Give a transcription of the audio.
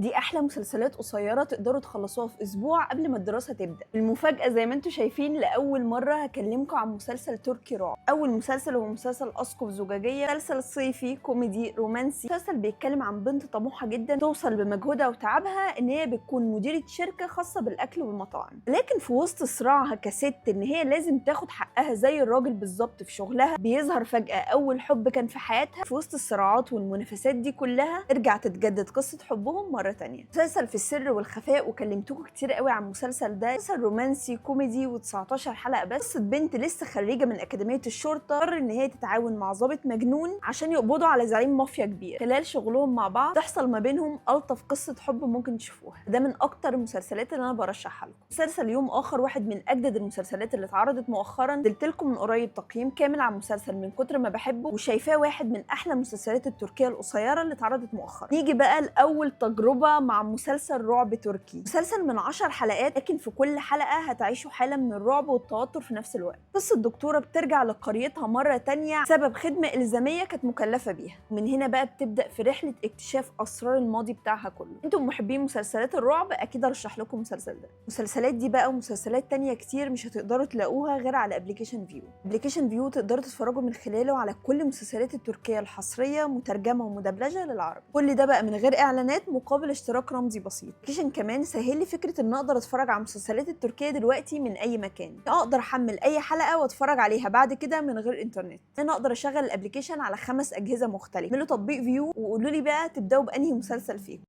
دي احلى مسلسلات قصيره تقدروا تخلصوها في اسبوع قبل ما الدراسه تبدا. المفاجاه زي ما انتم شايفين، لاول مره هكلمكم عن مسلسل تركي رعب. اول مسلسل هو مسلسل اسقف زجاجيه، مسلسل صيفي كوميدي رومانسي. مسلسل بيتكلم عن بنت طموحه جدا توصل بمجهودها وتعبها ان هي بتكون مديره شركه خاصه بالاكل والمطاعم، لكن في وسط صراعها كست ان هي لازم تاخد حقها زي الراجل بالظبط في شغلها، بيظهر فجاه اول حب كان في حياتها. في وسط الصراعات والمنافسات دي كلها ترجع تتجدد قصه حبهم مره تانية. مسلسل في السر والخفاء، وكلمتكم كتير قوي عن المسلسل ده. مسلسل رومانسي كوميدي و19 حلقه بس. قصه بنت لسه خريجه من اكاديميه الشرطه قرر ان هي تتعاون مع ضابط مجنون عشان يقبضوا على زعيم مافيا كبير. خلال شغلهم مع بعض تحصل ما بينهم الطف قصه حب ممكن تشوفوها. ده من اكتر المسلسلات اللي انا برشحها لكم. مسلسل يوم اخر واحد من اجدد المسلسلات اللي اتعرضت مؤخرا. نزلت لكم من قريب تقييم كامل عن المسلسل من كتر ما بحبه، وشايفاه واحد من احلى المسلسلات التركيه القصيره اللي اتعرضت مؤخرا. نيجي بقى لاول تجربه مع مسلسل رعب تركي. مسلسل من 10 حلقات، لكن في كل حلقه هتعيشوا حاله من الرعب والتوتر في نفس الوقت. قصه دكتوره بترجع لقريتها مره تانية بسبب خدمه الزاميه كانت مكلفه بيها. من هنا بقى بتبدا في رحله اكتشاف اسرار الماضي بتاعها كله. انتم محبين مسلسلات الرعب، اكيد ارشح لكم المسلسل ده. المسلسلات دي بقى ومسلسلات تانية كتير مش هتقدروا تلاقوها غير على ابلكيشن فيو. ابلكيشن فيو تقدروا تتفرجوا من خلاله على كل المسلسلات التركيه الحصريه مترجمه ومدبلجه للعربي. كل ده بقى من غير اعلانات مقابل اشتراك رمزي بسيط. ابلكيشن كمان سهل لي فكره ان اقدر اتفرج على المسلسلات التركيه دلوقتي من اي مكان. اقدر احمل اي حلقه واتفرج عليها بعد كده من غير انترنت. انا اقدر اشغل الابلكيشن على 5 اجهزه مختلفه. اعملوا تطبيق فيو وقولوا لي بقى تبداوا بانهي مسلسل فيهم.